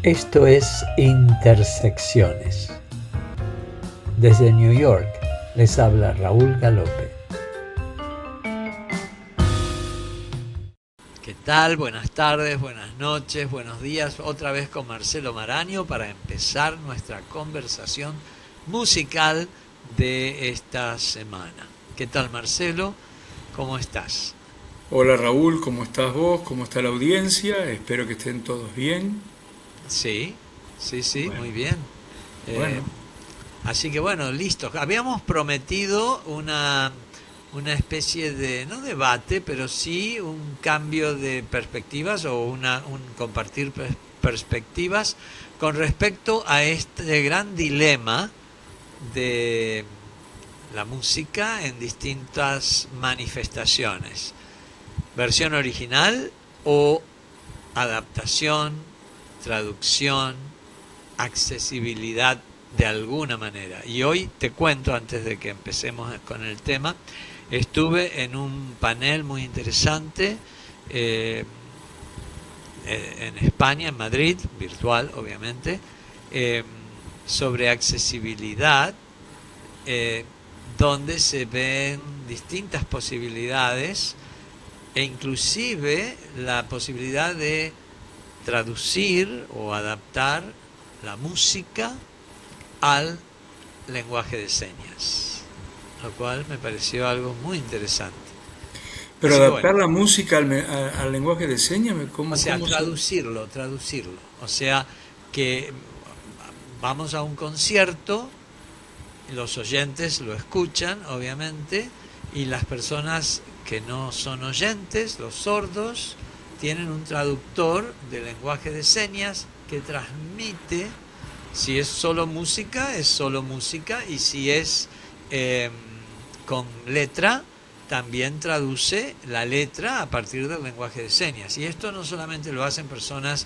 Esto es Intersecciones. Desde New York les habla Raúl Galope. ¿Qué tal? Buenas tardes, buenas noches, buenos días. Otra vez con Marcelo Maraño para empezar nuestra conversación musical de esta semana. ¿Qué tal, Marcelo? ¿Cómo estás? Hola Raúl, ¿cómo estás vos? ¿Cómo está la audiencia? Espero que estén todos bien. Sí, sí, Bueno, muy bien. Eh, bueno, Así que bueno, listo. Habíamos prometido una especie de, no debate, pero sí un cambio de perspectivas o un compartir perspectivas con respecto a este gran dilema de la música en distintas manifestaciones. Versión original o adaptación, traducción, accesibilidad de alguna manera. Y hoy te cuento, antes de que empecemos con el tema, estuve en un panel muy interesante eh, en España, en Madrid, virtual obviamente, eh, sobre accesibilidad, eh, donde se ven distintas posibilidades e inclusive la posibilidad de traducir o adaptar la música al lenguaje de señas, lo cual me pareció algo muy interesante. pero Así que bueno, adaptar la música al lenguaje de señas, o ¿cómo, sea, cómo se...? traducirlo. O sea, que vamos a un concierto, los oyentes lo escuchan, obviamente, y las personas que no son oyentes, los sordos, tienen un traductor de lenguaje de señas que transmite. Si es solo música, es solo música. Y si es eh, con letra, también traduce la letra a partir del lenguaje de señas. Y esto no solamente lo hacen personas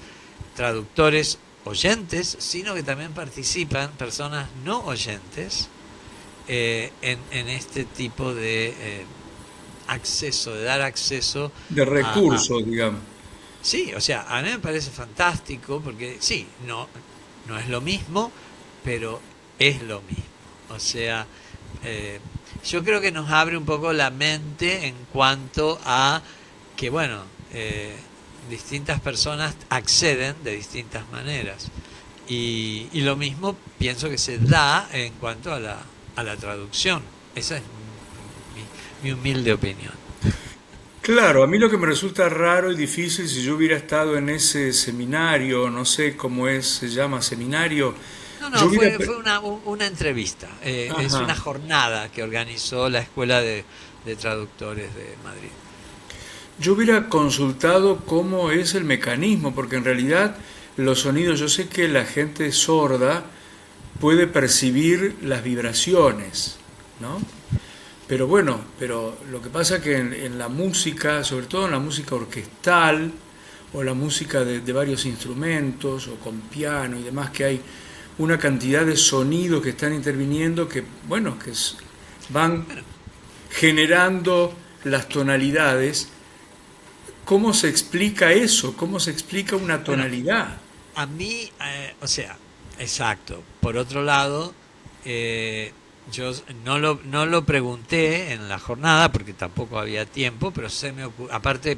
traductores oyentes, sino que también participan personas no oyentes en este tipo de acceso, de dar acceso De a... recursos, digamos. Sí, o sea, a mí me parece fantástico porque sí, no es lo mismo, pero es lo mismo. O sea, eh, yo creo que nos abre un poco la mente en cuanto a que, bueno, distintas personas acceden de distintas maneras. Y lo mismo pienso que se da en cuanto a la traducción. Esa es mi humilde opinión. Claro, a mí lo que me resulta raro y difícil, si yo hubiera estado en ese seminario, no sé cómo es, se llama seminario, No, yo hubiera... fue una entrevista. Es una Ajá. jornada que organizó la Escuela de Traductores de Madrid. Yo hubiera consultado cómo es el mecanismo, porque en realidad los sonidos, yo sé que la gente sorda puede percibir las vibraciones, ¿no? Pero bueno, pero lo que pasa que en la música, sobre todo en la música orquestal o la música de varios instrumentos o con piano y demás, que hay una cantidad de sonidos que están interviniendo que, bueno, van Bueno, generando las tonalidades. ¿Cómo se explica eso? ¿Cómo se explica una bueno, tonalidad? a mí, o sea, exacto. Por otro lado, yo no lo pregunté en la jornada porque tampoco había tiempo, pero se me ocurrió, aparte,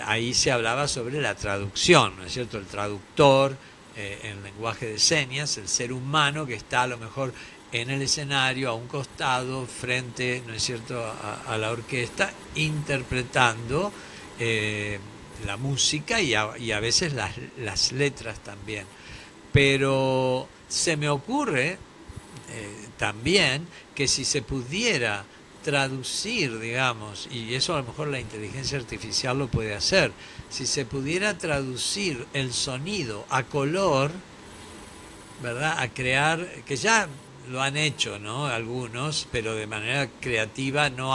ahí se hablaba sobre la traducción, ¿no es cierto? El traductor en lenguaje de señas, el ser humano que está a lo mejor en el escenario, a un costado, frente, ¿no es cierto?, a la orquesta, interpretando eh, la música y a veces las letras también. Pero se me ocurre también que si se pudiera traducir, digamos, y eso a lo mejor la inteligencia artificial lo puede hacer, si se pudiera traducir el sonido a color, ¿verdad? A crear, que ya lo han hecho, ¿no? Algunos, pero de manera creativa, no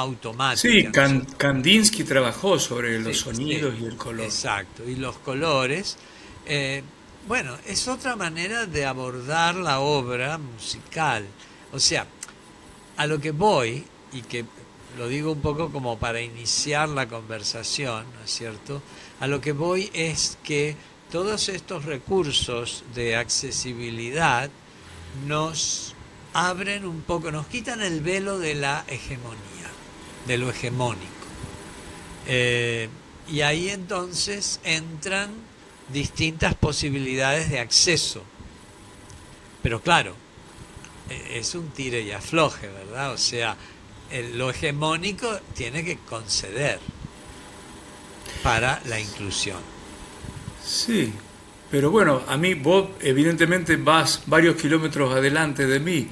Sí, automática, ¿no es cierto? Kandinsky trabajó sobre los Sí, sí, sonidos y el color. exacto. Y los colores, eh, bueno, es otra manera de abordar la obra musical. O sea, a lo que voy, y que lo digo un poco como para iniciar la conversación, ¿no es cierto? A lo que voy es que todos estos recursos de accesibilidad nos abren un poco, nos quitan el velo de la hegemonía, de lo hegemónico. Y ahí entonces entran distintas posibilidades de acceso. Pero claro, es un tire y afloje, ¿verdad? O sea, lo hegemónico tiene que conceder para la inclusión. Sí, pero bueno, a mí vos evidentemente vas varios kilómetros adelante de mí,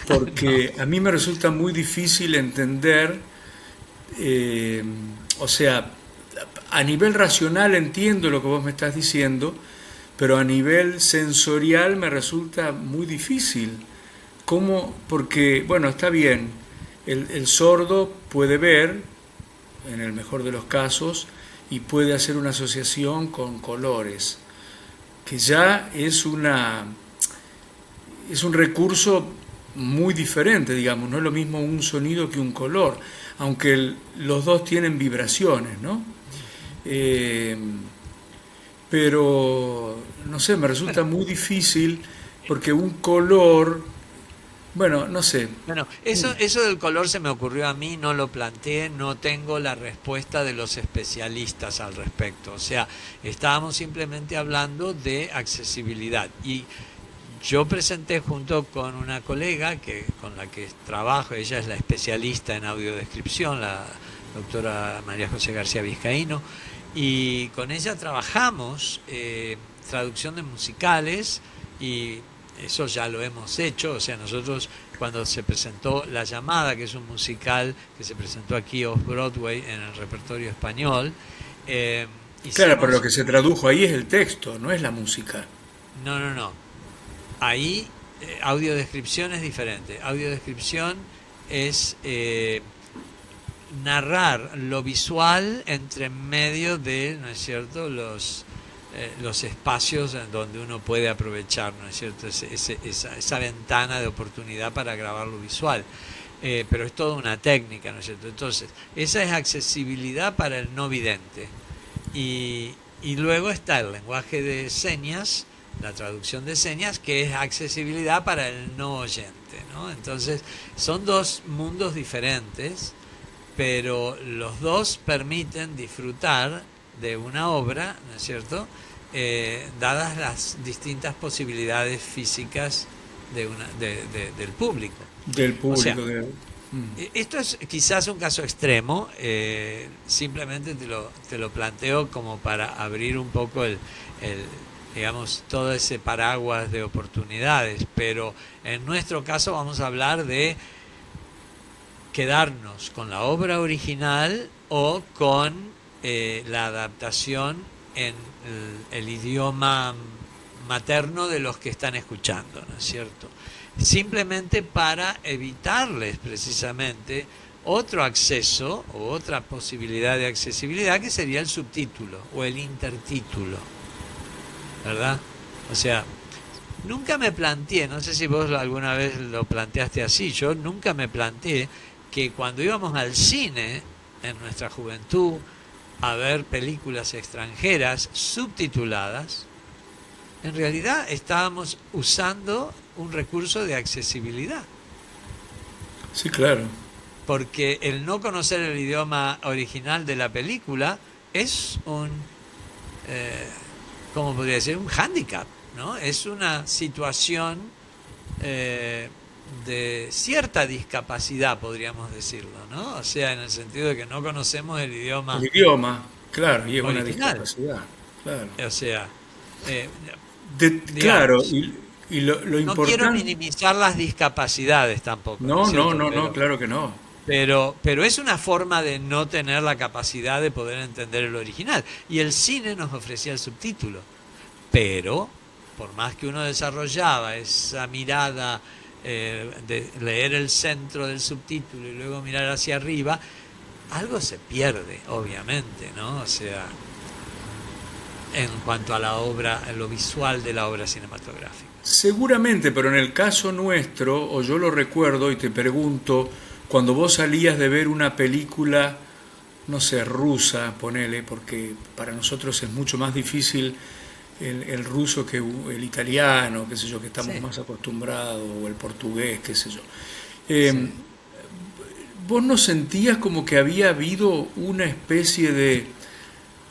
porque No. a mí me resulta muy difícil entender, o sea, a nivel racional entiendo lo que vos me estás diciendo, pero a nivel sensorial me resulta muy difícil. ¿Cómo? Porque, bueno, está bien, el sordo puede ver, en el mejor de los casos, y puede hacer una asociación con colores, que ya es un recurso muy diferente, digamos, no es lo mismo un sonido que un color, aunque los dos tienen vibraciones, ¿no? Eh, pero, no sé, me resulta Bueno, muy difícil porque un color, bueno, no sé. bueno, eso del color se me ocurrió a mí, no lo planteé, no tengo la respuesta de los especialistas al respecto. O sea, estábamos simplemente hablando de accesibilidad. Y yo presenté junto con una colega con la que trabajo, ella es la especialista en audiodescripción, la doctora María José García Vizcaíno, y con ella trabajamos traducción de musicales y eso ya lo hemos hecho. O sea, nosotros cuando se presentó La Llamada, que es un musical que se presentó aquí off-Broadway en el repertorio español, eh, Claro, pero lo hicimos... que se tradujo ahí es el texto, no es la música. No, no, no. Ahí audiodescripción es diferente. Audiodescripción es narrar lo visual entre medio de, ¿no es cierto?, los espacios en donde uno puede aprovechar, ¿no es cierto?, esa ventana de oportunidad para grabar lo visual. Pero es toda una técnica, ¿no es cierto? Entonces, esa es accesibilidad para el no vidente. Y luego está el lenguaje de señas, la traducción de señas, que es accesibilidad para el no oyente, ¿no? Entonces, son dos mundos diferentes, pero los dos permiten disfrutar de una obra, ¿no es cierto?, dadas las distintas posibilidades físicas del público. Del O sea, público. esto es quizás un caso extremo, simplemente te lo planteo como para abrir un poco digamos, todo ese paraguas de oportunidades, pero en nuestro caso vamos a hablar de quedarnos con la obra original o con la adaptación en el idioma materno de los que están escuchando, ¿no es cierto? Simplemente para evitarles precisamente otro acceso o otra posibilidad de accesibilidad que sería el subtítulo o el intertítulo, ¿verdad? O sea, nunca me planteé, no sé si vos alguna vez lo planteaste así, yo nunca me planteé que cuando íbamos al cine en nuestra juventud a ver películas extranjeras subtituladas, en realidad estábamos usando un recurso de accesibilidad, Sí, claro. porque el no conocer el idioma original de la película es eh, ¿cómo podría decir? Un hándicap, ¿no? Es una situación eh, de cierta discapacidad, podríamos decirlo, ¿no? O sea, en el sentido de que no conocemos el El idioma idioma, claro, y es una original. discapacidad, claro. O sea, eh, Claro, digamos, y lo no quiero importante... minimizar las discapacidades tampoco, ¿no es No, no, cierto? no, no, claro que no. Pero es una forma de no tener la capacidad de poder entender el original. Y el cine nos ofrecía el subtítulo. Pero, por más que uno desarrollaba esa mirada de leer el centro del subtítulo y luego mirar hacia arriba, algo se pierde, obviamente, ¿no? O sea, en cuanto a la obra, a lo visual de la obra cinematográfica. Seguramente, pero en el caso nuestro, o yo lo recuerdo y te pregunto, cuando vos salías de ver una película, no sé, rusa, ponele, porque para nosotros es mucho más difícil el ruso que el italiano, qué sé yo, que estamos Sí, más acostumbrados, o el portugués, qué sé yo. sí, Eh, ¿Vos no sentías como que había habido una especie de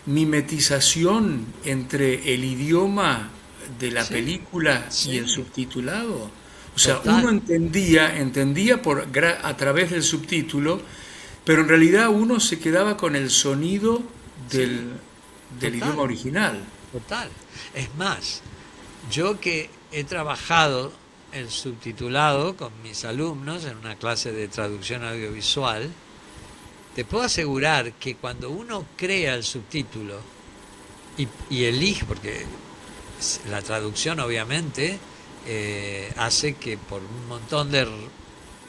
mimetización entre el idioma de la sí, película y el sí, subtitulado? O sea, uno total. entendía a través del subtítulo, pero en realidad uno se quedaba con el sonido Sí, del, del idioma total, original. total. Es más, yo que he trabajado el subtitulado con mis alumnos en una clase de traducción audiovisual, te puedo asegurar que cuando uno crea el subtítulo y elige, porque la traducción obviamente hace que por un montón de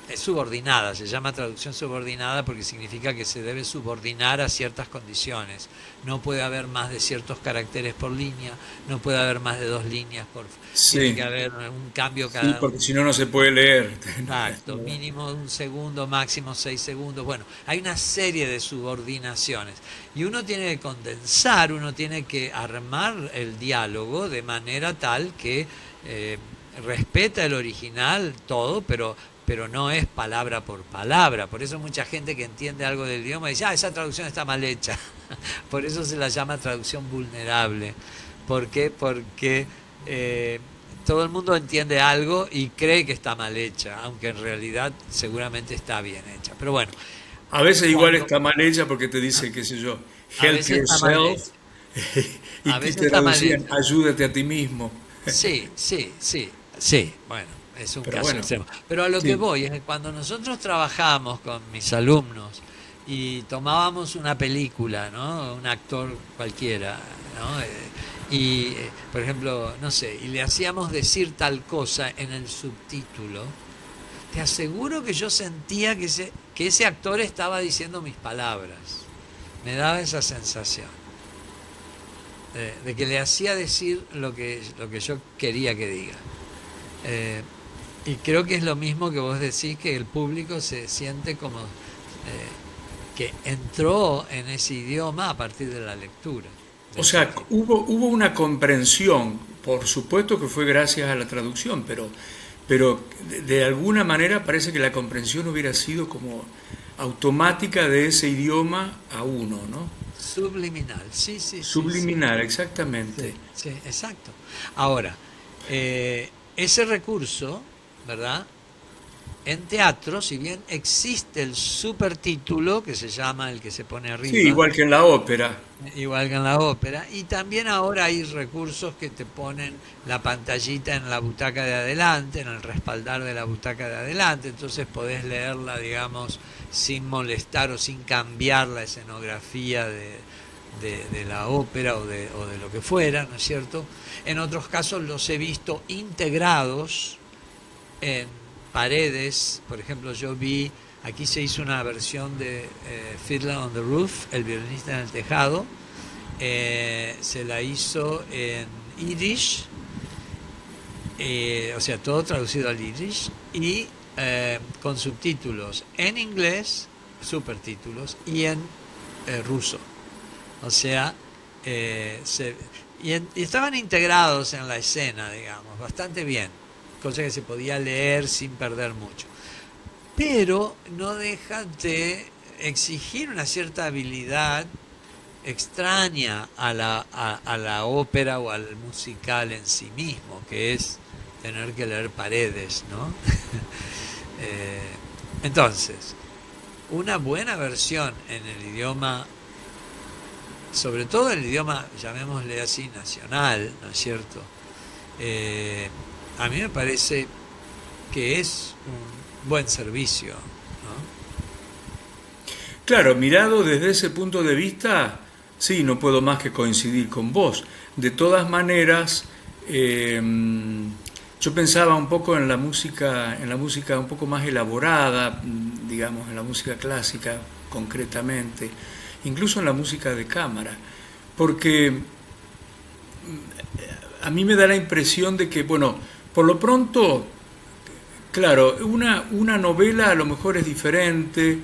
es subordinada, se llama traducción subordinada porque significa que se debe subordinar a ciertas condiciones. No puede haber más de ciertos caracteres por línea, no puede haber más de dos líneas por... Tiene que Sí, haber un cambio sí, cada... porque si no, no se puede leer. Exacto, mínimo un segundo, máximo 6 segundos. Bueno, hay una serie de subordinaciones y uno tiene que condensar, uno tiene que armar el diálogo de manera tal que eh, respeta el original todo, pero no es palabra por palabra. Por eso mucha gente que entiende algo del idioma dice, esa traducción está mal hecha. Por eso se la llama traducción vulnerable. ¿Por qué? Porque todo el mundo entiende algo y cree que está mal hecha, aunque en realidad seguramente está bien hecha. Pero bueno, A veces igual cuando está mal hecha porque te dice, qué sé yo, a help veces está mal yourself, hecha, y a que veces te está mal traducían, hecha. ayúdate a ti mismo. Sí, sí, sí, sí. Bueno, es un Pero caso bueno, extremo. Pero a lo que sí. voy es que cuando nosotros trabajamos con mis alumnos y tomábamos una película, ¿no? Un actor cualquiera, ¿no? Por ejemplo, no sé, y le hacíamos decir tal cosa en el subtítulo, te aseguro que yo sentía que ese actor estaba diciendo mis palabras. Me daba esa sensación de que le hacía decir lo que yo quería que diga. Eh, y creo que es lo mismo que vos decís, que el público se siente como que entró en ese idioma a partir de la lectura O del sea, subtítulo. hubo una comprensión, por supuesto que fue gracias a la traducción, pero de alguna manera parece que la comprensión hubiera sido como automática de ese idioma a uno, ¿no? Subliminal, sí, sí, sí, sí. Subliminal, exactamente. Sí, sí, exacto. Ahora, ese recurso, ¿verdad? En teatro, si bien existe el supertítulo, que se llama el que se pone Sí, arriba, igual que en la ópera. igual que en la ópera, y también ahora hay recursos que te ponen la pantallita en la butaca de adelante, en el respaldar de la butaca de adelante, entonces podés leerla, digamos, sin molestar o sin cambiar la escenografía de la ópera o de lo que fuera, ¿no es cierto? En otros casos los he visto integrados en paredes. Por ejemplo, yo vi, aquí se hizo una versión de Fiddler on the Roof, el violinista en el tejado, se la hizo en Yiddish, o sea, todo traducido al Yiddish, y con subtítulos en inglés, supertítulos, y en ruso. O sea, y estaban integrados en la escena, digamos, bastante bien, cosa que se podía leer sin perder mucho. Pero no deja de exigir una cierta habilidad extraña a la ópera o al musical en sí mismo, que es tener que leer paredes, ¿no? Eh, entonces, una buena versión en el idioma, sobre todo el idioma, llamémosle así, nacional, ¿no es cierto? Eh, a mí me parece que es un buen servicio, ¿no? Claro, mirado desde ese punto de vista, sí, no puedo más que coincidir con vos. De todas maneras, eh, yo pensaba un poco en la música un poco más elaborada, digamos, en la música clásica concretamente, incluso en la música de cámara, porque a mí me da la impresión de que, bueno, por lo pronto, claro, una novela a lo mejor es diferente,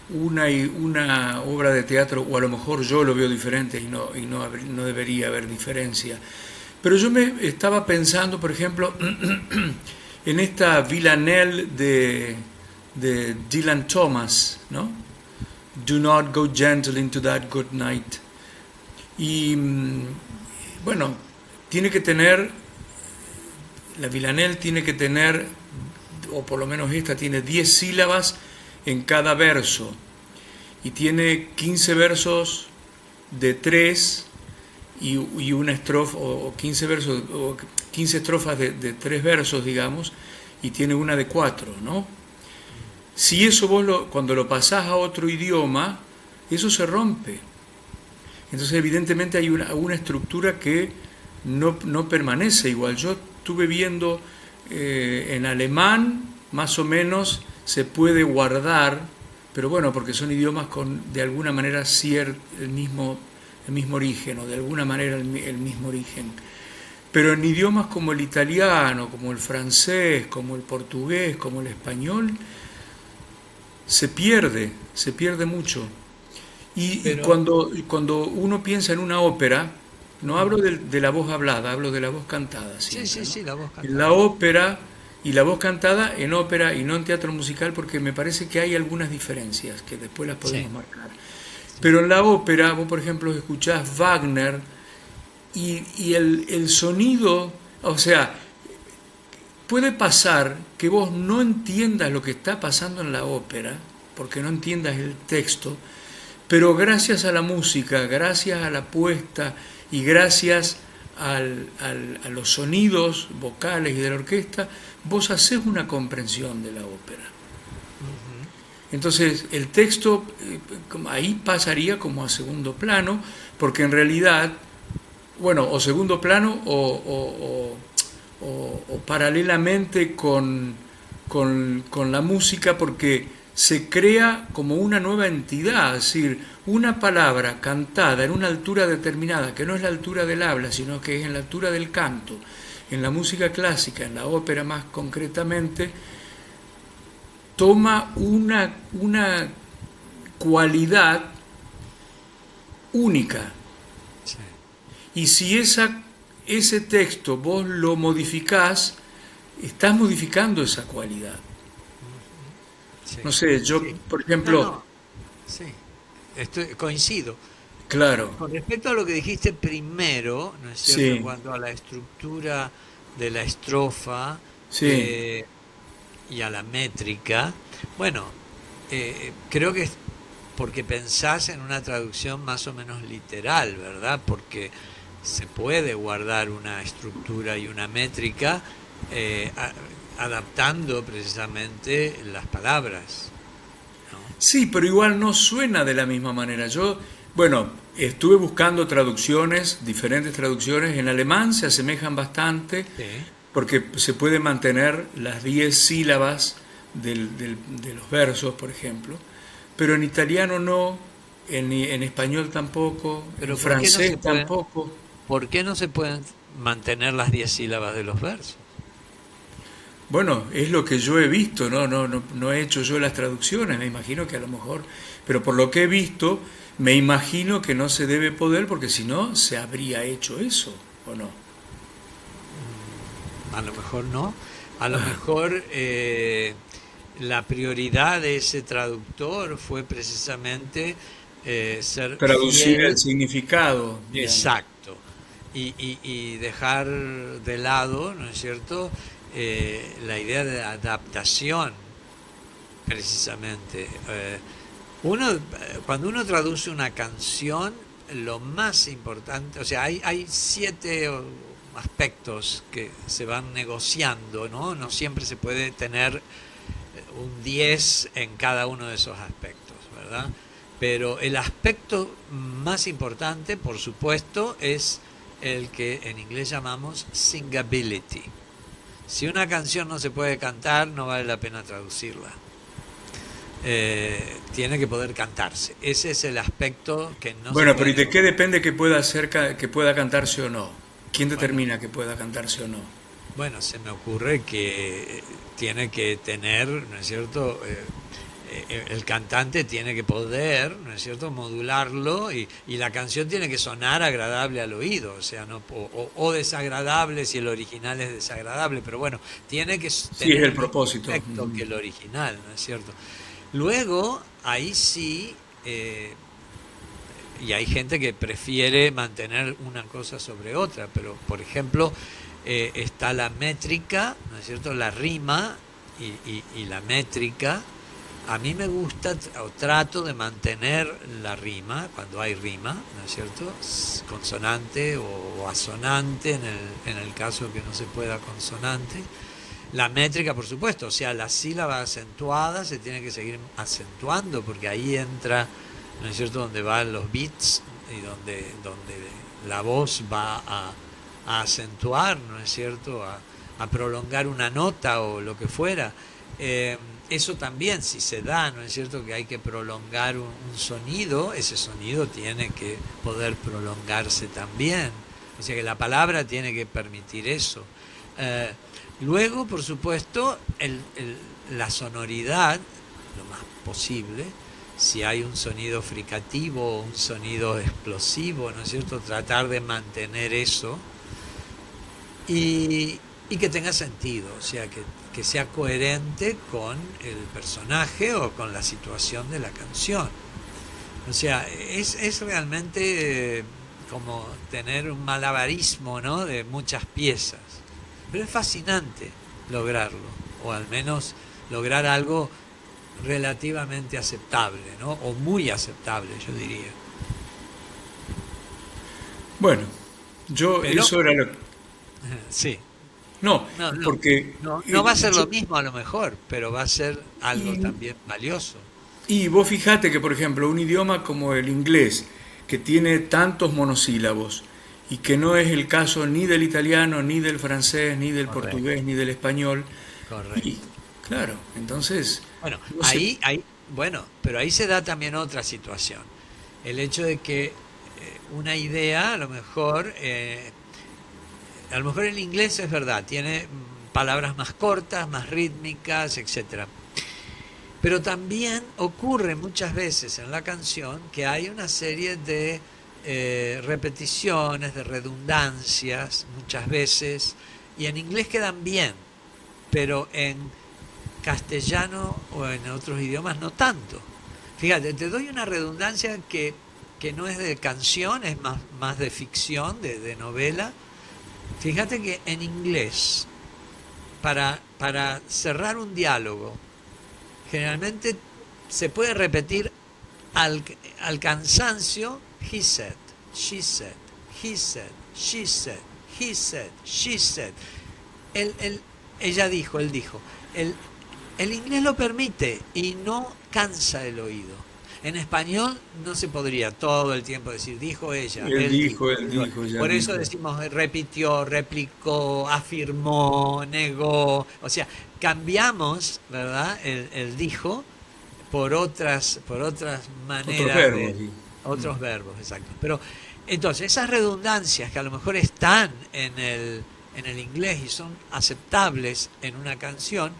una obra de teatro, o a lo mejor yo lo veo diferente y no debería haber diferencia. Pero yo me estaba pensando, por ejemplo, en esta Villanelle de Dylan Thomas, ¿no? Do not go gentle into that good night. Y bueno, tiene que tener, la Villanelle tiene que tener, o por lo menos esta tiene 10 sílabas en cada verso. Y tiene 15 versos de 3 y una estrofa, o 15 versos, o 15 estrofas de 3 versos, digamos, y tiene una de 4, ¿no? Si eso vos cuando lo pasás a otro idioma, eso se rompe. Entonces evidentemente hay una estructura que no permanece igual. Yo estuve viendo en alemán, más o menos se puede guardar, pero bueno, porque son idiomas con de alguna manera el mismo origen, o de alguna manera el mismo origen. Pero en idiomas como el italiano, como el francés, como el portugués, como el español, se pierde mucho. Y cuando uno piensa en una ópera, no hablo de la voz hablada, hablo de la voz cantada. Siempre, sí, ¿no? sí, la voz cantada. La ópera y la voz cantada en ópera y no en teatro musical, porque me parece que hay algunas diferencias que después las podemos marcar. Pero en la ópera, vos por ejemplo escuchás Wagner y el sonido, o sea, puede pasar que vos no entiendas lo que está pasando en la ópera, porque no entiendas el texto, pero gracias a la música, gracias a la puesta y gracias a los sonidos vocales y de la orquesta, vos haces una comprensión de la ópera. Entonces el texto ahí pasaría como a segundo plano, porque en realidad, bueno, o segundo plano o paralelamente con la música, porque se crea como una nueva entidad, es decir, una palabra cantada en una altura determinada, que no es la altura del habla, sino que es en la altura del canto, en la música clásica, en la ópera más concretamente, toma una cualidad única. Sí. Y si ese texto vos lo modificás, estás modificando esa cualidad. Sí. No sé, yo, por ejemplo... Sí, coincido. Claro. Con respecto a lo que dijiste primero, ¿no es cierto? En cuanto a la estructura de la estrofa, y a la métrica, bueno, creo que es porque pensás en una traducción más o menos literal, ¿verdad? Porque se puede guardar una estructura y una métrica adaptando precisamente las palabras, ¿no? Sí, pero igual no suena de la misma manera. Yo, bueno, estuve buscando traducciones, diferentes traducciones. En alemán se asemejan bastante, porque se puede mantener las 10 sílabas de los versos, por ejemplo, pero en italiano no, en español tampoco, pero en francés tampoco. ¿Por qué no se pueden mantener las 10 sílabas de los versos? Bueno, es lo que yo he visto, no he hecho yo las traducciones, me imagino que a lo mejor, pero por lo que he visto, me imagino que no se debe poder, porque si no, se habría hecho eso, ¿o no? A lo mejor no, a lo mejor la prioridad de ese traductor fue precisamente ser traducir fiel, el significado. Exacto, y dejar de lado, ¿no es cierto?, la idea de adaptación, precisamente. Cuando uno traduce una canción, lo más importante, o sea, hay 7 aspectos que se van negociando, ¿no? No siempre se puede tener un 10 en cada uno de esos aspectos, ¿verdad? Pero el aspecto más importante, por supuesto, es el que en inglés llamamos singability. Si una canción no se puede cantar, no vale la pena traducirla. Tiene que poder cantarse. Ese es el aspecto que no. Bueno, pero ¿y de qué depende que pueda cantarse o no? ¿Quién determina que pueda cantarse o no? Bueno, se me ocurre que tiene que tener, ¿no es cierto?, el cantante tiene que poder, ¿no es cierto?, modularlo y la canción tiene que sonar agradable al oído, o sea, no, o desagradable si el original es desagradable, pero bueno, tiene que Sí, es tener el el mismo propósito. efecto que el original, ¿no es cierto? Luego, ahí sí, y hay gente que prefiere mantener una cosa sobre otra, pero por ejemplo, está la métrica, ¿no es cierto?, la rima y la métrica. A mí me gusta o trato de mantener la rima, cuando hay rima, ¿no es cierto? Consonante o asonante en el caso que no se pueda consonante. La métrica, por supuesto, o sea, la sílaba acentuada se tiene que seguir acentuando porque ahí entra, ¿no es cierto?, donde van los beats y donde la voz va a acentuar, ¿no es cierto?, a prolongar una nota o lo que fuera. Eso también, si se da, ¿no es cierto?, que hay que prolongar un sonido, ese sonido tiene que poder prolongarse también. O sea que la palabra tiene que permitir eso. Luego, por supuesto, la sonoridad, lo más posible, si hay un sonido fricativo, un sonido explosivo, ¿no es cierto?, tratar de mantener eso y que tenga sentido, o sea, que sea coherente con el personaje o con la situación de la canción. O sea, es realmente como tener un malabarismo, ¿no?, de muchas piezas. Pero es fascinante lograrlo, o al menos lograr algo relativamente aceptable, ¿no?, o muy aceptable, yo diría. Bueno, yo Pero, eso era lo... sí, No, no, no, porque no va a ser yo... lo mismo a lo mejor, pero va a ser algo Y, también valioso. y vos fijate que, por ejemplo, un idioma como el inglés, que tiene tantos monosílabos, y que no es el caso ni del italiano, ni del francés, ni del Correcto, portugués, ni del español, y correcto. claro, entonces, Bueno, no sé, bueno, pero ahí se da también otra situación. El hecho de que una idea, a lo mejor el inglés es verdad, tiene palabras más cortas, más rítmicas, etcétera. Pero también ocurre muchas veces en la canción que hay una serie de repeticiones, de redundancias, muchas veces, y en inglés quedan bien, pero en castellano o en otros idiomas no tanto. Fíjate, te doy una redundancia que no es de canción, es más de ficción, de novela. Fíjate que en inglés, para cerrar un diálogo, generalmente se puede repetir al, al cansancio: he said, she said, he said, she said, he said, she said. Él, él- ella dijo, él dijo. El, el inglés lo permite y no cansa el oído. En español no se podría todo el tiempo decir dijo ella, él dijo. dijo, ya Por eso dijo. decimos repitió, replicó, afirmó, negó. O sea, cambiamos, ¿verdad?, el dijo por otras Otros maneras verbos. de otros verbos, exacto. Pero entonces esas redundancias que a lo mejor están en el inglés y son aceptables en una canción,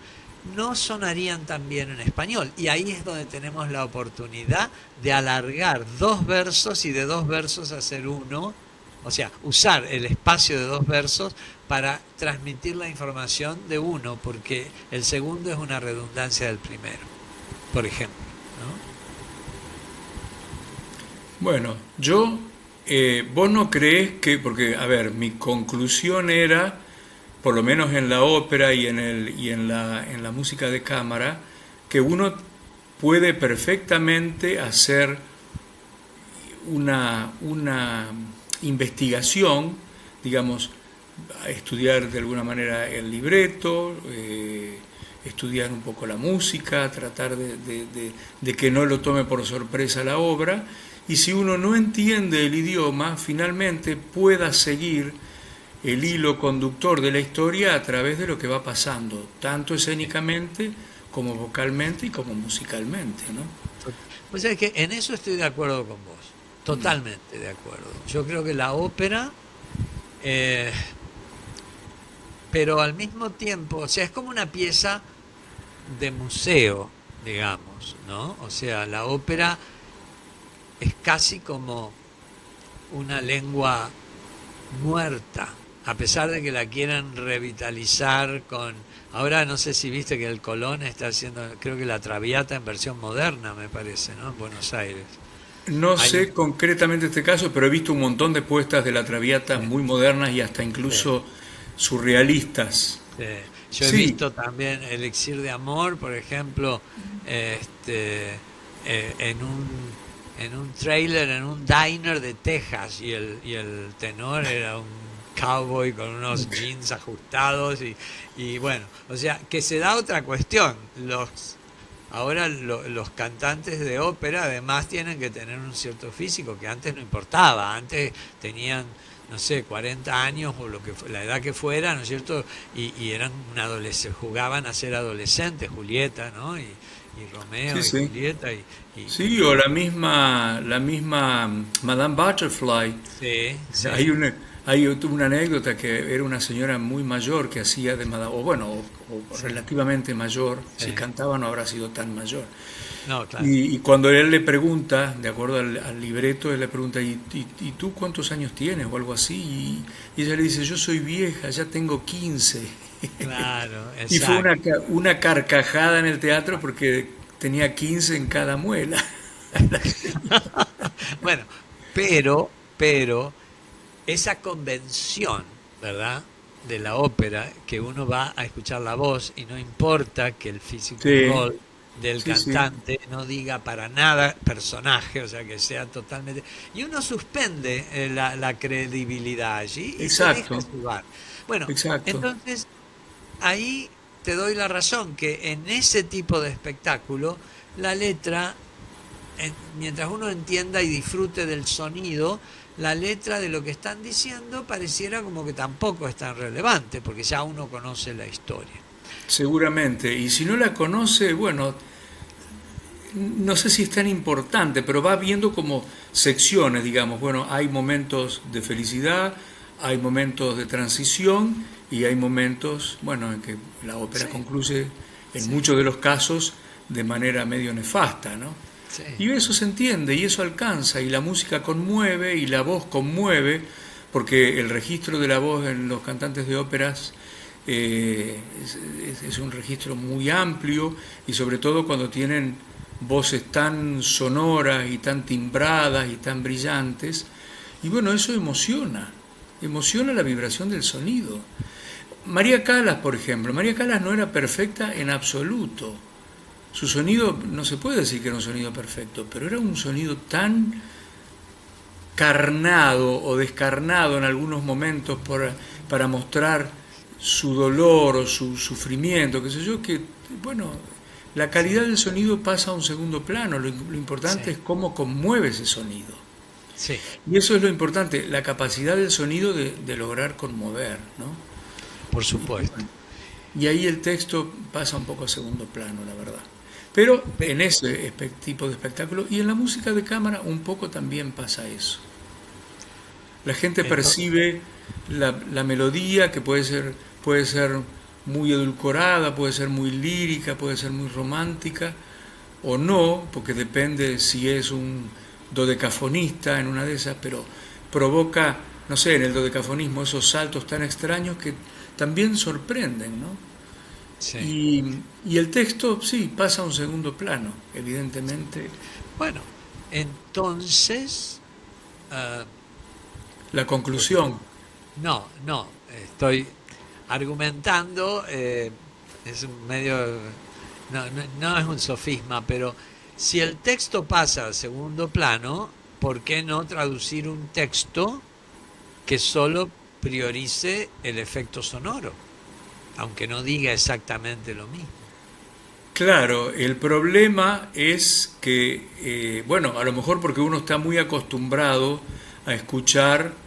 no sonarían tan bien en español. Y ahí es donde tenemos la oportunidad de alargar dos versos y de dos versos hacer uno, o sea, usar el espacio de dos versos para transmitir la información de uno, porque el segundo es una redundancia del primero, por ejemplo, ¿no? Bueno, vos no crees que, porque, a ver, mi conclusión era, por lo menos en la ópera en la música de cámara, que uno puede perfectamente hacer una investigación, digamos, estudiar de alguna manera el libreto, estudiar un poco la música, tratar de que no lo tome por sorpresa la obra, y si uno no entiende el idioma, finalmente pueda seguir el Sí, hilo conductor de la historia a través de lo que va pasando, tanto sí. escénicamente como vocalmente y como musicalmente, ¿no? Pues es que en eso estoy de acuerdo con vos, totalmente de acuerdo. Yo creo que la ópera, eh, pero al mismo tiempo, o sea, es como una pieza de museo, digamos, ¿no? O sea, la ópera es casi como una lengua muerta, a pesar de que la quieren revitalizar con... Ahora no sé si viste que el Colón está haciendo, creo que la Traviata en versión moderna, me parece, ¿no? En Buenos Aires. No Hay sé un... concretamente este caso, pero he visto un montón de puestas de la Traviata Sí, muy modernas y hasta sí, incluso surrealistas. sí. Yo he Sí, visto también Elixir de Amor, por ejemplo, este, en un trailer, en un diner de Texas, y el tenor era un cowboy con unos jeans ajustados y bueno, o sea, que se da otra cuestión. Los cantantes de ópera además tienen que tener un cierto físico que antes no importaba, antes tenían, no sé, 40 años o la edad que fuera, ¿no es cierto? Y eran un adolescente, jugaban a ser adolescentes, Julieta, ¿no? Y sí, Romeo y sí. Julieta Sí, o la misma Madame Butterfly. sí, Hay sí, una, tuve una anécdota que era una señora muy mayor que hacía de Madame, o bueno, o sí, relativamente mayor, si sí. cantaba no habrá sido tan mayor. No, claro. Y cuando él le pregunta, de acuerdo al libreto, él le pregunta, ¿y tú cuántos años tienes? O algo así. Y ella le dice, yo soy vieja, ya tengo 15. Claro, Y fue exacto. una carcajada en el teatro porque tenía 15 en cada muela. Bueno, pero esa convención, ¿verdad? De la ópera, que uno va a escuchar la voz y no importa que el physical Sí, role del sí, sí. cantante no diga para nada personaje, o sea, que sea totalmente... Y uno suspende la credibilidad allí y se deja Exacto, llevar. Bueno, exacto. entonces ahí te doy la razón, que en ese tipo de espectáculo la letra mientras uno entienda y disfrute del sonido, la letra de lo que están diciendo pareciera como que tampoco es tan relevante, porque ya uno conoce la historia. Seguramente. Y si no la conoce, bueno, no sé si es tan importante, pero va viendo como secciones, digamos. Bueno, hay momentos de felicidad, hay momentos de transición y hay momentos, bueno, en que la ópera Sí, concluye en sí, muchos de los casos de manera medio nefasta, ¿no? sí, Y eso se entiende y eso alcanza y la música conmueve y la voz conmueve, porque el registro de la voz en los cantantes de óperas es un registro muy amplio y sobre todo cuando tienen voces tan sonoras y tan timbradas y tan brillantes. Y bueno, eso emociona, emociona la vibración del sonido. María Calas, por ejemplo, María Calas no era perfecta en absoluto. Su sonido, no se puede decir que era un sonido perfecto, pero era un sonido tan carnado o descarnado en algunos momentos para mostrar su dolor o su sufrimiento, qué sé yo, que, bueno, la calidad sí, del sonido pasa a un segundo plano, lo importante sí, es cómo conmueve ese sonido. sí, Y eso es lo importante, la capacidad del sonido de lograr conmover, ¿no? por Y, supuesto. bueno, y ahí el texto pasa un poco a segundo plano, la verdad. Pero Pe- en ese tipo de espectáculo y en la música de cámara un poco también pasa eso. La gente ento- percibe la melodía que puede ser muy edulcorada, puede ser muy lírica, puede ser muy romántica o no, porque depende si es un dodecafonista en una de esas, pero provoca, no sé, en el dodecafonismo esos saltos tan extraños que también sorprenden, ¿no? sí. Y, y el texto sí pasa a un segundo plano, evidentemente. Bueno, entonces, ah, La porque conclusión, no, no, estoy argumentando, es un medio, no es un sofisma, pero si el texto pasa al segundo plano, ¿por qué no traducir un texto que solo priorice el efecto sonoro, aunque no diga exactamente lo mismo? claro, el problema es que, bueno, a lo mejor porque uno está muy acostumbrado a escuchar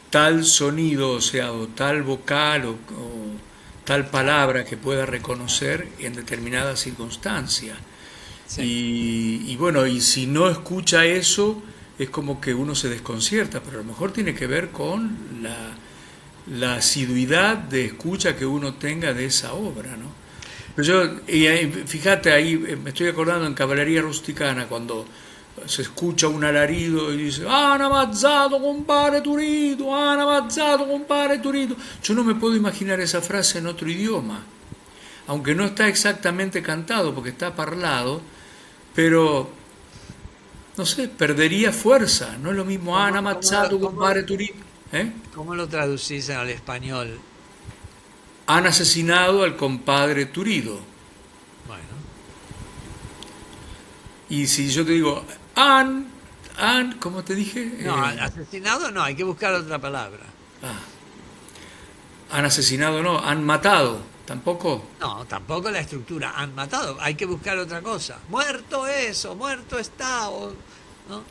tal sonido, o sea, o tal vocal o tal Claro, palabra que pueda reconocer en determinada circunstancia. sí, Y bueno, y si no escucha eso, es como que uno se desconcierta, pero a lo mejor tiene que ver con la asiduidad de escucha que uno tenga de esa obra, ¿no? Pero fíjate ahí, me estoy acordando en Caballería Rusticana, cuando se escucha un alarido y dice, han ammazzato compare Turito, han ammazzato compare Turito. Yo no me puedo imaginar esa frase en otro idioma, aunque no está exactamente cantado porque está parlado, pero no sé, perdería fuerza. No es lo mismo, han ¿Cómo, cómo, ammazzato cómo, compare Turito. ¿Eh? cómo lo traducís al español? Han asesinado al compadre Turido. Bueno, Y si yo te digo, ¿cómo te dije? no, asesinado no, hay que buscar otra palabra. Ah, han asesinado, no, han matado, tampoco. No, tampoco la estructura. Han matado, hay que buscar otra cosa. Muerto eso, muerto está, ¿no?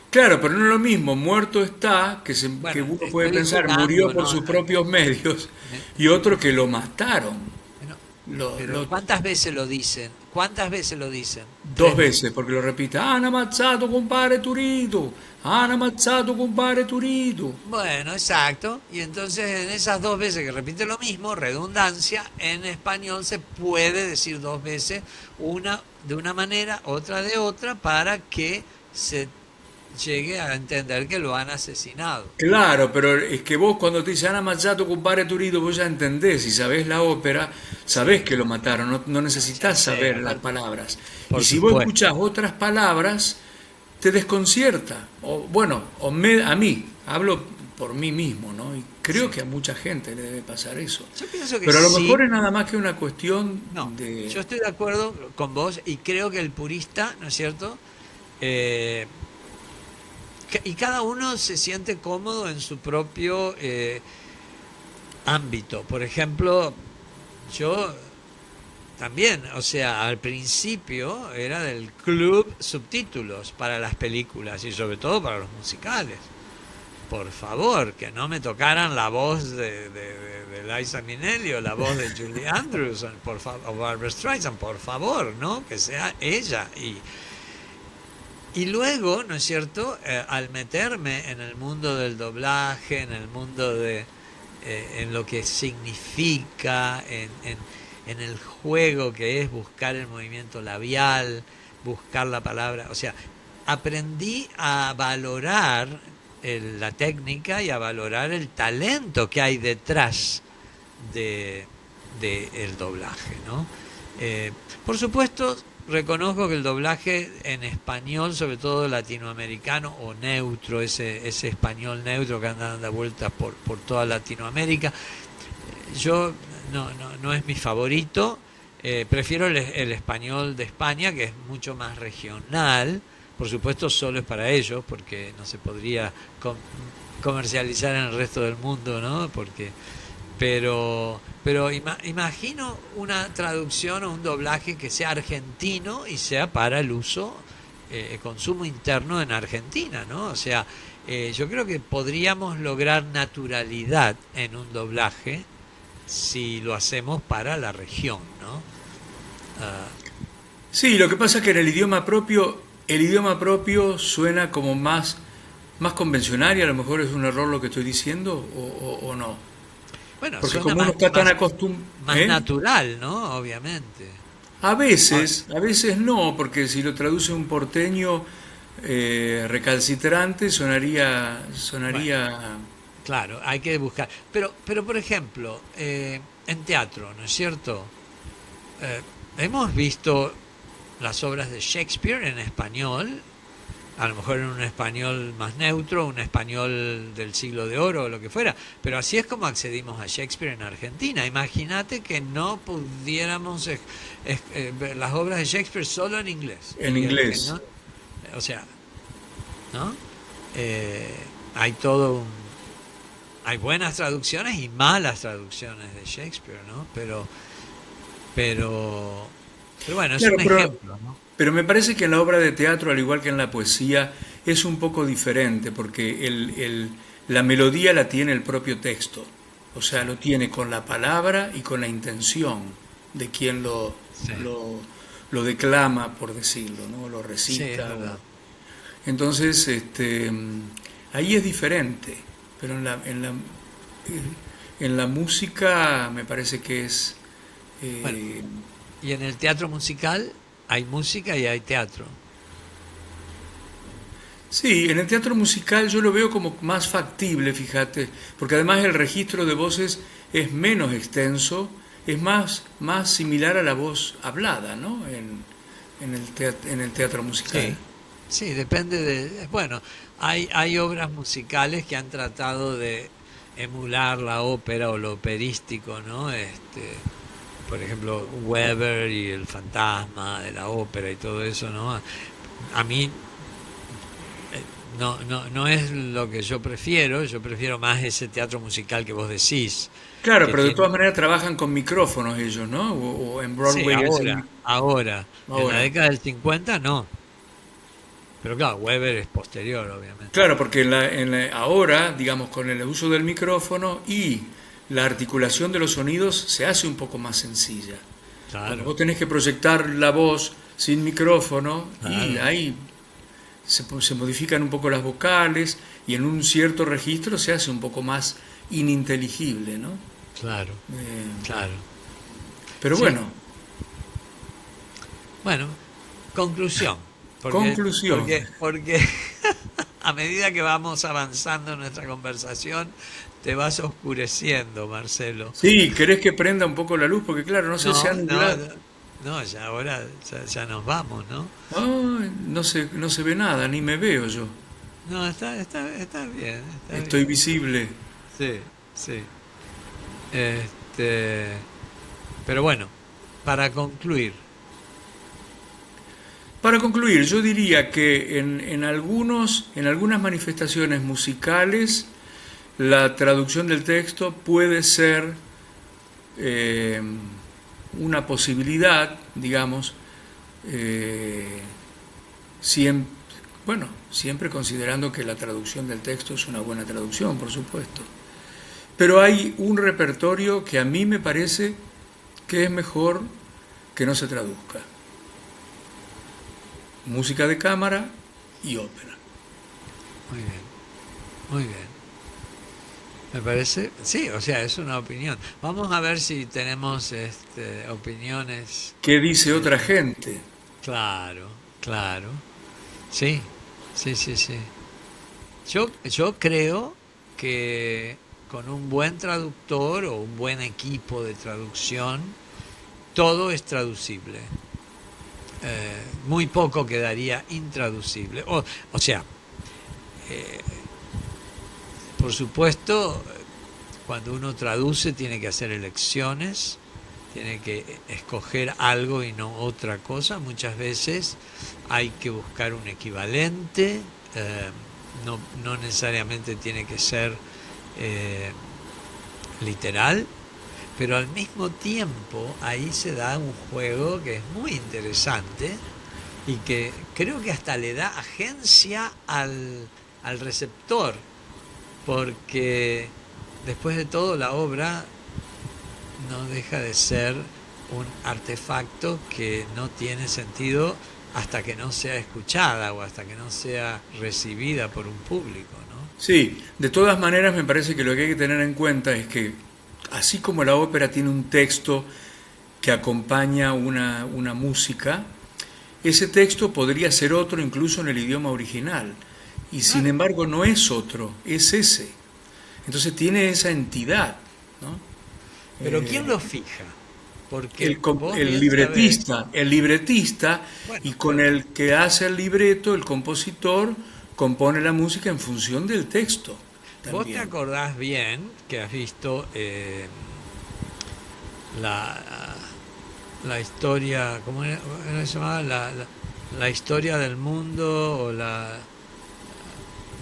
Claro, pero no es lo mismo, muerto está, que Bueno, uno puede estoy pensar murió jugando, por ¿no? sus propios medios, Eh, y otro que lo mataron. bueno, Lo, pero lo- ¿cuántas veces lo dicen? ¿Cuántas veces lo dicen? Dos Tres veces, veces. porque lo repite, han ammazzato compare Turito, han ammazzato compare Turito. Bueno, exacto. Y entonces en esas dos veces que repite lo mismo, redundancia, en español se puede decir dos veces, una de una manera, otra de otra, para que se llegue a entender que lo han asesinado. Claro, pero es que vos cuando te dicen han ammazzato compare Turito, vos ya entendés, y sabés la ópera, sabés Sí, que lo mataron, no ya necesitas sé, saber las palabras. Y por si vos supuesto. escuchás otras palabras, te desconcierta. O bueno, a mí, hablo por mí mismo, ¿no? Y creo Sí. que a mucha gente le debe pasar eso. Yo pienso que Pero a lo mejor sí. es nada más que una cuestión No, de... yo estoy de acuerdo con vos y creo que el purista, ¿no es cierto? Eh, y cada uno se siente cómodo en su propio ámbito. Por ejemplo, yo también, o sea, al principio era del club subtítulos para las películas y sobre todo para los musicales. Por favor, que no me tocaran la voz de Liza Minnelli o la voz de Julie Andrews o Barbra Streisand, por favor, ¿no? Que sea ella. Y luego, ¿no es cierto? Al meterme en el mundo del doblaje, en el mundo en lo que significa, en el juego que es buscar el movimiento labial, buscar la palabra, o sea, aprendí a valorar la técnica y a valorar el talento que hay detrás de, de el doblaje, ¿no? Eh, por supuesto, reconozco que el doblaje en español, sobre todo latinoamericano o neutro, ese español neutro que anda dando vueltas por toda Latinoamérica, yo no es mi favorito. Prefiero el español de España, que es mucho más regional. Por supuesto, solo es para ellos, porque no se podría com- comercializar en el resto del mundo, ¿no? Pero imagino una traducción o un doblaje que sea argentino y sea para el uso, consumo interno en Argentina, ¿no? O sea, yo creo que podríamos lograr naturalidad en un doblaje si lo hacemos para la región, ¿no? Ah, Sí, lo que pasa es que en el idioma propio suena como más convencional y a lo mejor es un error lo que estoy diciendo o no. bueno, Porque suena como uno está tan acostumbrado... más natural, ¿no? Obviamente. Ahora, A veces no, porque si lo traduce un porteño recalcitrante bueno, sonaría... claro, hay que buscar. Pero por ejemplo, en teatro, ¿no es cierto? Eh, hemos visto las obras de Shakespeare en español, a lo mejor en un español más neutro, un español del siglo de oro o lo que fuera, pero así es como accedimos a Shakespeare en Argentina. Imagínate que no pudiéramos ver las obras de Shakespeare solo en inglés. en Y el que inglés. no, o sea, ¿no? Eh, hay todo un, hay buenas traducciones y malas traducciones de Shakespeare, ¿no? Pero, pero bueno, es Claro, un ejemplo, ¿no? pero me parece que en la obra de teatro, al igual que en la poesía, es un poco diferente, porque la melodía la tiene el propio texto. O sea, lo tiene con la palabra y con la intención de quien Sí, lo, lo declama, por decirlo, ¿no? Lo sí, es recita. verdad. Entonces, ahí es diferente, pero en la música me parece que es Bueno, eh, Y en el teatro musical hay música y hay teatro. Sí, en el teatro musical yo lo veo como más factible, fíjate, porque además el registro de voces es menos extenso, es más similar a la voz hablada, ¿no? En el teatro musical. Sí, sí, depende de... Bueno, hay obras musicales que han tratado de emular la ópera o lo operístico, ¿no? Por ejemplo, Weber y el fantasma de la ópera y todo eso, ¿no? A mí no es lo que yo prefiero más ese teatro musical que vos decís, Claro, que pero de tiene... todas maneras trabajan con micrófonos ellos, ¿no? O en Sí, Broadway es el... ahora, en la Ahora. década del 50 no, pero claro, Weber es posterior, obviamente. Claro, porque ahora, digamos, con el uso del micrófono y la articulación de los sonidos se hace un poco más sencilla. Cuando Claro, vos tenés que proyectar la voz sin micrófono y claro, ahí se modifican un poco las vocales y en un cierto registro se hace un poco más ininteligible, ¿no? claro, Eh, claro. pero Sí, bueno, bueno, conclusión, conclusión. porque a medida que vamos avanzando en nuestra conversación, te vas oscureciendo, Marcelo. Sí, ¿querés que prenda un poco la luz? Porque claro, no sé, se ha No, no, nublado. no, no, ya ahora ya nos vamos, ¿no? Ay, no se ve nada, ni me veo yo. No, está bien, está Estoy bien. visible. Sí, sí. Este, pero bueno, para concluir, Para concluir, yo diría que en algunas manifestaciones musicales la traducción del texto puede ser eh, una posibilidad, digamos, eh, siem- bueno, siempre considerando que la traducción del texto es una buena traducción, por supuesto. Pero hay un repertorio que a mí me parece que es mejor que no se traduzca. Música de cámara y ópera. muy bien, muy bien. Me parece, sí, o sea, es una opinión. Vamos a ver si tenemos opiniones. ¿Qué dice eh, otra gente? claro, claro. Sí, sí, sí, sí. Yo creo que con un buen traductor o un buen equipo de traducción, todo es traducible. Muy poco quedaría intraducible. O sea, eh, por supuesto, cuando uno traduce tiene que hacer elecciones, tiene que escoger algo y no otra cosa. Muchas veces hay que buscar un equivalente, no necesariamente tiene que ser eh, literal, pero al mismo tiempo ahí se da un juego que es muy interesante y que creo que hasta le da agencia al receptor, porque después de todo la obra no deja de ser un artefacto que no tiene sentido hasta que no sea escuchada o hasta que no sea recibida por un público, ¿no? Sí, de todas maneras me parece que lo que hay que tener en cuenta es que así como la ópera tiene un texto que acompaña una música, ese texto podría ser otro incluso en el idioma original. Y sin Claro. embargo no es otro, es ese. Entonces tiene esa entidad, ¿no? Pero ¿quién Eh, lo fija? Porque vos el bien sabés, libretista y bueno, con el que hace el libreto, el compositor, compone la música en función del texto vos te también. acordás bien que has visto la, la historia, ¿cómo era se llamaba? La historia del mundo o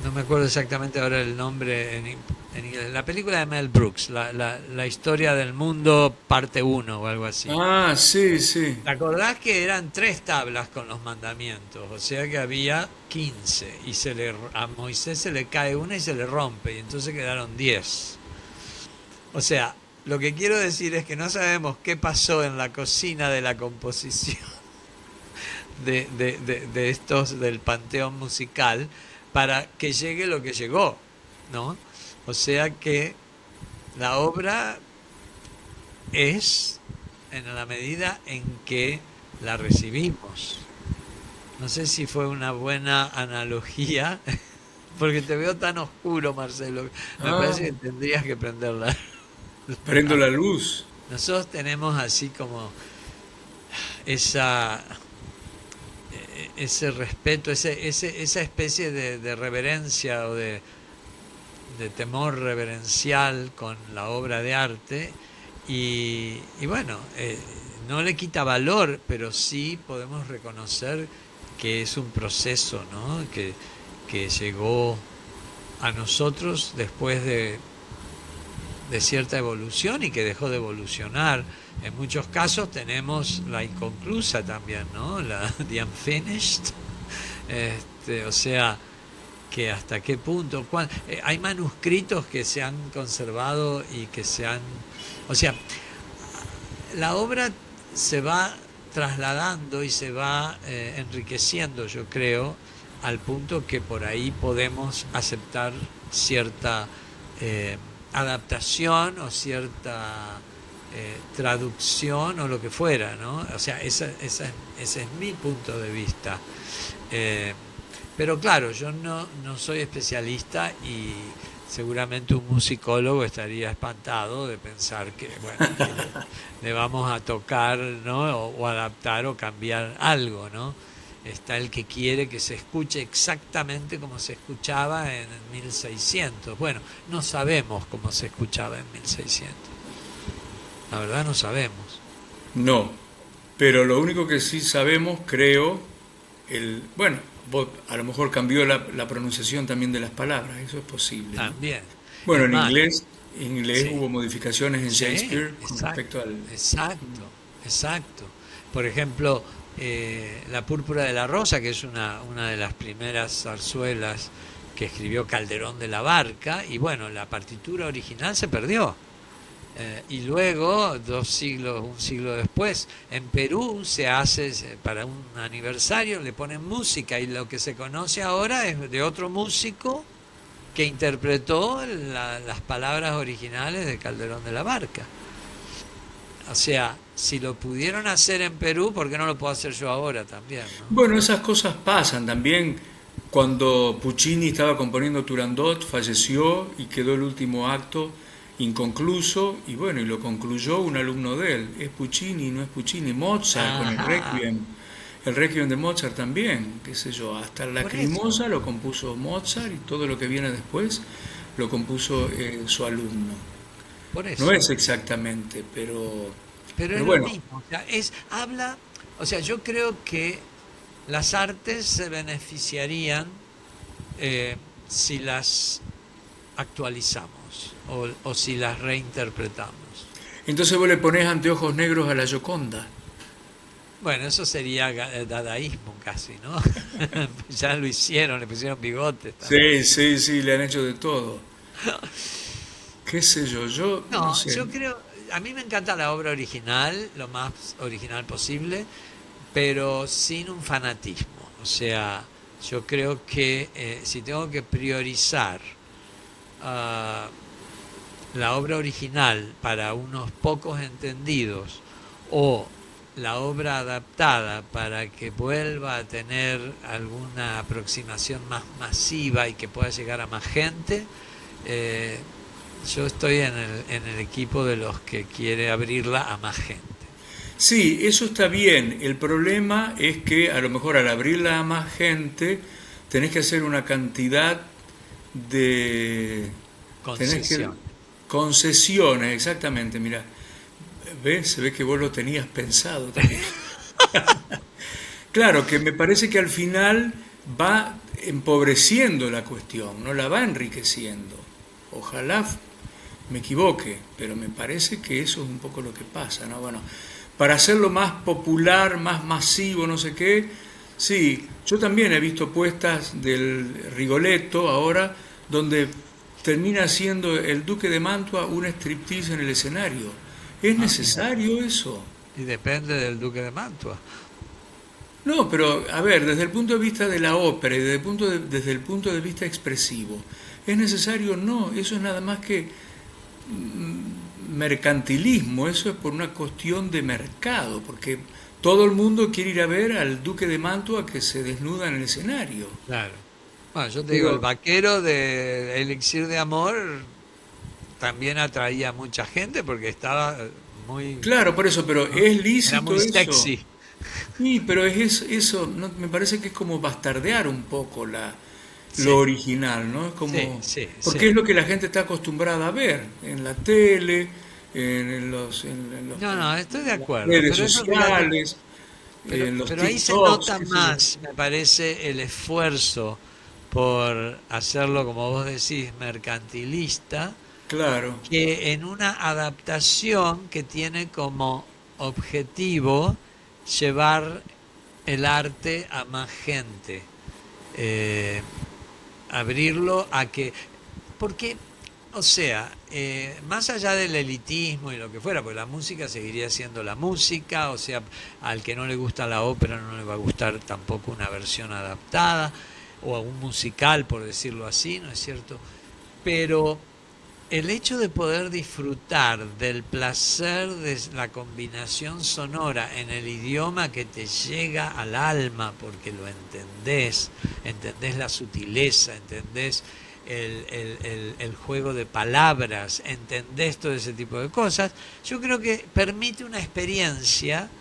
no me acuerdo exactamente ahora el nombre en inglés. La película de Mel Brooks, la historia del mundo parte uno o algo así. Ah, sí, sí. ¿Te acordás que eran tres tablas con los mandamientos? O sea que había 15 y a Moisés se le cae una y se le rompe y entonces quedaron 10. O sea, lo que quiero decir es que no sabemos qué pasó en la cocina de la composición de estos del panteón musical para que llegue lo que llegó, ¿no? O sea que la obra es en la medida en que la recibimos. No sé si fue una buena analogía, porque te veo tan oscuro, Marcelo. Me Ah, parece que tendrías que prenderla. prendo la luz. Nosotros tenemos así como esa, ese respeto, esa especie de reverencia o de temor reverencial con la obra de arte y bueno, no le quita valor, pero sí podemos reconocer que es un proceso, ¿no? Que llegó a nosotros después de cierta evolución y que dejó de evolucionar. En muchos casos tenemos la inconclusa también, ¿no? La the unfinished. O sea, que hasta qué punto. Hay manuscritos que se han conservado y que se han. O sea, la obra se va trasladando y se va enriqueciendo, yo creo, al punto que por ahí podemos aceptar cierta eh, adaptación o cierta traducción o lo que fuera, ¿no? O sea, ese es mi punto de vista. Eh, pero claro, yo no soy especialista y seguramente un musicólogo estaría espantado de pensar que, bueno, que le vamos a tocar, ¿no? O adaptar o cambiar algo, ¿no? Está el que quiere que se escuche exactamente como se escuchaba en 1600. Bueno, no sabemos cómo se escuchaba en 1600. La verdad no sabemos. No, pero lo único que sí sabemos, creo, bueno, a lo mejor cambió la pronunciación también de las palabras, eso es posible, ¿no? También. Bueno, Es más, en inglés sí. hubo modificaciones en Sí, Shakespeare con exacto, respecto al... exacto, exacto. Por ejemplo, La Púrpura de la Rosa, que es una de las primeras zarzuelas que escribió Calderón de la Barca, y bueno, la partitura original se perdió. Y luego, un siglo después, en Perú se hace, para un aniversario, le ponen música y lo que se conoce ahora es de otro músico que interpretó las palabras originales de Calderón de la Barca. O sea, si lo pudieron hacer en Perú, ¿por qué no lo puedo hacer yo ahora también, no? Bueno, esas cosas pasan también. Cuando Puccini estaba componiendo Turandot, falleció y quedó el último acto inconcluso y bueno, y lo concluyó un alumno de él. Es Puccini, no es Puccini. Mozart con Ajá, el Requiem de Mozart también, qué sé yo, hasta la por eso, Lacrimosa lo compuso Mozart y todo lo que viene después lo compuso su alumno. por No eso. es exactamente, Pero pero es lo bueno, mismo. O sea, o sea, yo creo que las artes se beneficiarían si las actualizamos o si las reinterpretamos. entonces vos le ponés anteojos negros a la Gioconda. Bueno, eso sería dadaísmo casi, ¿no? Ya lo hicieron, le pusieron bigotes también. Sí, sí, sí, le han hecho de todo. Qué sé yo no No, sé. yo creo, a mí me encanta la obra original, lo más original posible, pero sin un fanatismo. O sea, yo creo que si tengo que priorizar ah, la obra original para unos pocos entendidos o la obra adaptada para que vuelva a tener alguna aproximación más masiva y que pueda llegar a más gente, eh, yo estoy en el equipo de los que quiere abrirla a más gente. Sí, eso está bien. El problema es que a lo mejor al abrirla a más gente tenés que hacer una cantidad de... tenés que... Concesión. concesiones, exactamente, mira. ¿Ves? Se ve que vos lo tenías pensado también. Claro, que me parece que al final va empobreciendo la cuestión, no la va enriqueciendo. Ojalá me equivoque, pero me parece que eso es un poco lo que pasa, ¿no? Bueno, para hacerlo más popular, más masivo, no sé qué, sí, yo también he visto puestas del Rigoletto ahora, donde termina siendo el Duque de Mantua un striptease en el escenario. ¿Es Ah, mira. necesario eso? Y depende del Duque de Mantua. No, pero a ver, desde el punto de vista de la ópera y desde el punto de vista expresivo, ¿es necesario? No, eso es nada más que mercantilismo, eso es por una cuestión de mercado, porque todo el mundo quiere ir a ver al duque de Mantua que se desnuda en el escenario. Claro. Bueno, yo te digo, el Digo, vaquero de Elixir de Amor también atraía a mucha gente porque estaba muy, claro, por eso, pero ¿no? ¿es Era lícito muy eso? sexy. Sí, pero eso, me parece que es como bastardear un poco lo Sí, original, ¿no? Es sí, como, sí, porque sí. es lo que la gente está acostumbrada a ver en la tele, No, no, estoy de en las acuerdo, redes pero eso fíjate, sociales, en los pero ahí se TikToks, nota qué sé yo. más, me parece, el esfuerzo por hacerlo, como vos decís, mercantilista, Claro, que en una adaptación que tiene como objetivo llevar el arte a más gente, eh, abrirlo a que, porque, o sea, más allá del elitismo y lo que fuera, porque la música seguiría siendo la música, o sea, al que no le gusta la ópera no le va a gustar tampoco una versión adaptada, o un musical, por decirlo así, ¿no es cierto? Pero el hecho de poder disfrutar del placer de la combinación sonora en el idioma que te llega al alma porque lo entendés, entendés la sutileza, entendés el juego de palabras, entendés todo ese tipo de cosas, yo creo que permite una experiencia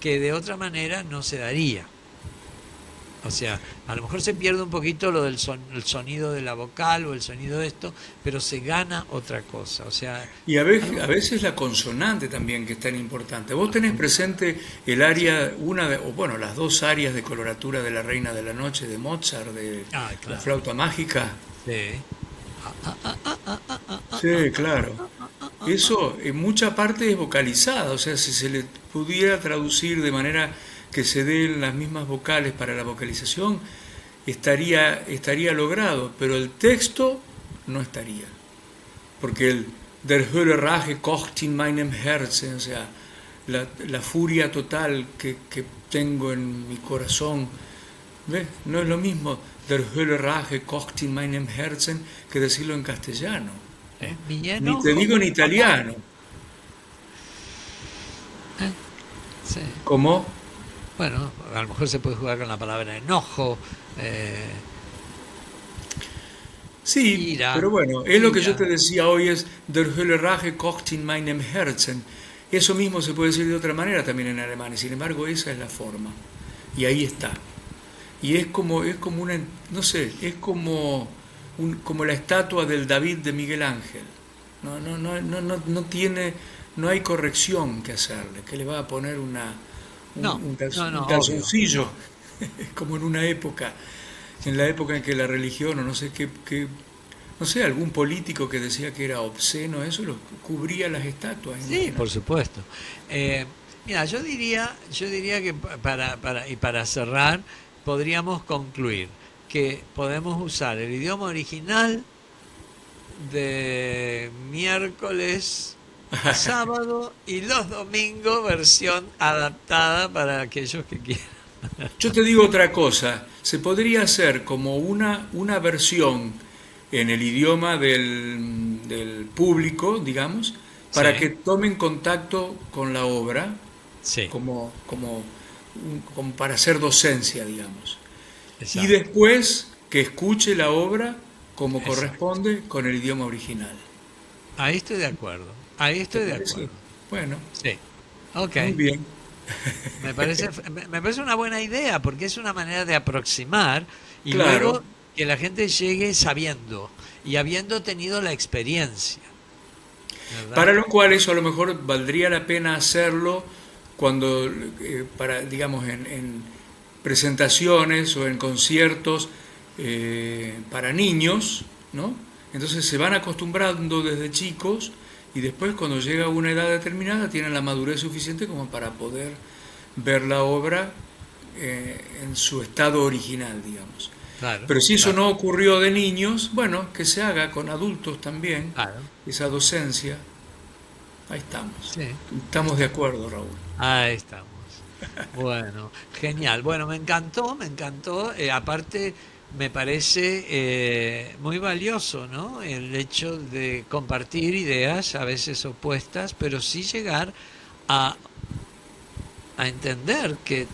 que de otra manera no se daría. O sea, a lo mejor se pierde un poquito lo del el sonido de la vocal o el sonido de esto, pero se gana otra cosa. O sea, y algo, a veces la consonante también que es tan importante. Vos tenés por supuesto. presente el área, o bueno, las dos áreas de coloratura de la Reina de la Noche de Mozart, de Ah, la claro. flauta mágica. Sí. Sí, claro. Eso en mucha parte es vocalizada, o sea, si se le pudiera traducir de manera que se den las mismas vocales para la vocalización, estaría logrado, pero el texto no estaría, porque el Der Hölle Rage kocht in meinem Herzen, o sea, la furia total que tengo en mi corazón, ¿ves? No es lo mismo Der Hölle Rage kocht in meinem Herzen que decirlo en castellano, ¿no? Mi Ni te enojo digo en por tu amor. italiano. Sí. ¿Cómo? Bueno, a lo mejor se puede jugar con la palabra enojo, Sí, pero ira, bueno, es lo que yo te ira. decía hoy, es Der Hölle Rage kocht in meinem Herzen. Eso mismo se puede decir de otra manera también en alemán, y sin embargo esa es la forma. Y ahí está. Y es como una, no sé, es como, como la estatua del David de Miguel Ángel. No tiene, no hay corrección que hacerle, que le va a poner No, no, un no, obvio. calzoncillo, No. como en una época, en la época en que la religión o no sé no sé, algún político que decía que era obsceno, eso lo cubría las estatuas, Sí, por imagínate. supuesto. Eh, Mira, yo diría que y para cerrar, podríamos concluir que podemos usar el idioma original de miércoles a sábado y los domingos versión adaptada para aquellos que quieran. Yo te digo otra cosa, se podría hacer como una versión en el idioma del público, digamos, para que Sí, tomen contacto con la obra, sí, como para hacer docencia, digamos. Y exacto, después que escuche la obra como exacto. corresponde con el idioma original. Ahí estoy de acuerdo, ahí ¿Te estoy de parece? acuerdo. Bueno, Sí, ok. muy bien. Me parece una buena idea porque es una manera de aproximar y Claro, luego que la gente llegue sabiendo y habiendo tenido la experiencia, para ¿verdad? lo cual eso a lo mejor valdría la pena hacerlo cuando, para, digamos, en presentaciones o en conciertos para niños, ¿no? Entonces se van acostumbrando desde chicos y después cuando llega a una edad determinada tienen la madurez suficiente como para poder ver la obra en su estado original, digamos. Claro, Pero si eso claro, no ocurrió de niños, bueno, que se haga con adultos también, claro. esa docencia. Ahí estamos. Sí, Estamos de acuerdo, Raúl. ahí estamos. Bueno, genial. Bueno, me encantó, me encantó. Aparte, me parece muy valioso, ¿no? El hecho de compartir ideas, a veces opuestas, pero sí llegar a, a entender que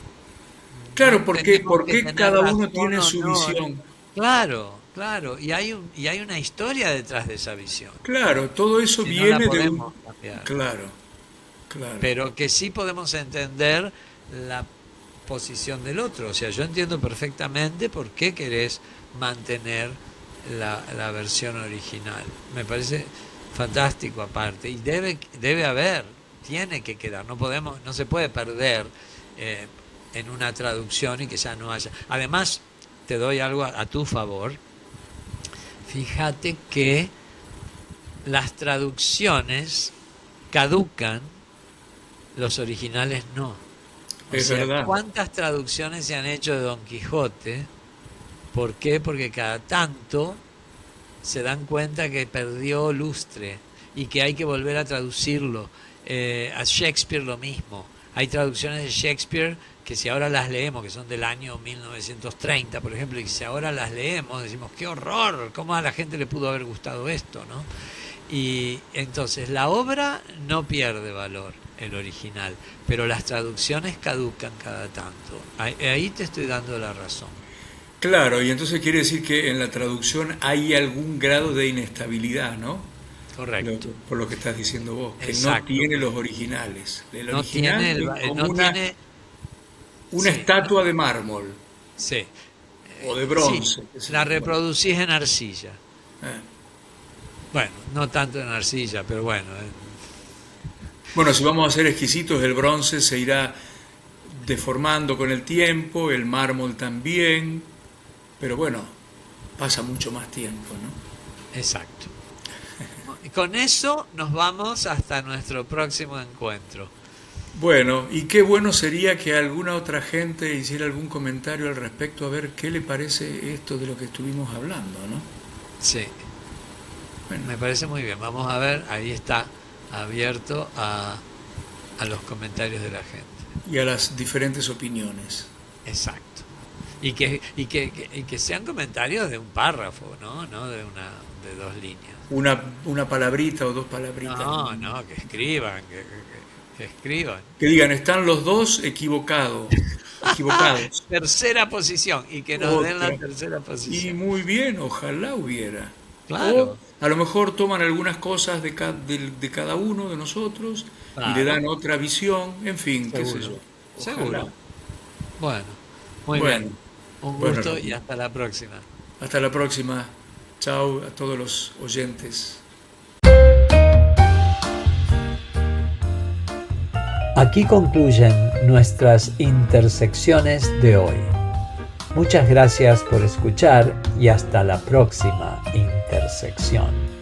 no Claro, tenemos que porque tener cada uno razón tiene o su no. visión. Claro, claro, y hay una historia detrás de esa visión, Claro, todo eso si no la viene de un... podemos cambiar, Claro, claro. pero que sí podemos entender la posición del otro. O sea, yo entiendo perfectamente por qué querés mantener la versión original. Me parece fantástico aparte. Y debe haber, tiene que quedar. No se puede perder eh, en una traducción y que ya no haya. Además, te doy algo a tu favor. Fíjate que las traducciones caducan, los originales no. O Es sea, verdad. ¿cuántas traducciones se han hecho de Don Quijote? ¿Por qué? Porque cada tanto se dan cuenta que perdió lustre y que hay que volver a traducirlo. A Shakespeare lo mismo. Hay traducciones de Shakespeare que si ahora las leemos, que son del año 1930, por ejemplo, y si ahora las leemos, decimos, qué horror, ¿cómo a la gente le pudo haber gustado esto, ¿no? Y entonces la obra no pierde valor, el original, pero las traducciones caducan cada tanto. Ahí te estoy dando la razón. Claro, y entonces quiere decir que en la traducción hay algún grado de inestabilidad, ¿no? Correcto. Por lo que estás diciendo vos, que no Exacto. tiene los originales. El No tiene, original es como no tiene, una sí, estatua de mármol sí, o de sí, bronce, qué sé la yo. Bueno, reproducís en arcilla. eh. Bueno, no tanto en arcilla, pero bueno. Bueno, si vamos a ser exquisitos, el bronce se irá deformando con el tiempo, el mármol también, pero bueno, pasa mucho más tiempo, ¿no? Exacto. Y con eso nos vamos hasta nuestro próximo encuentro. Bueno, y qué bueno sería que alguna otra gente hiciera algún comentario al respecto a ver qué le parece esto de lo que estuvimos hablando, ¿no? Sí, Bueno, me parece muy bien. Vamos a ver, ahí está abierto a los comentarios de la gente. y a las diferentes opiniones. Exacto. Y que sean comentarios de un párrafo, ¿no? No de dos líneas. Una palabrita o dos palabritas. No, no, que escriban, que escriban. Que digan, están los dos equivocados. Tercera posición, y que nos den la Otra. tercera Y posición. muy bien, ojalá hubiera. O Claro, a lo mejor toman algunas cosas de cada uno de nosotros y le claro, dan otra visión, en fin, qué sé seguro, yo. Ojalá. seguro. Bueno, muy bien. Bueno, Un bueno, gusto y hasta la próxima. hasta la próxima. Chao a todos los oyentes. Aquí concluyen nuestras intersecciones de hoy. Muchas gracias por escuchar y hasta la próxima intersección.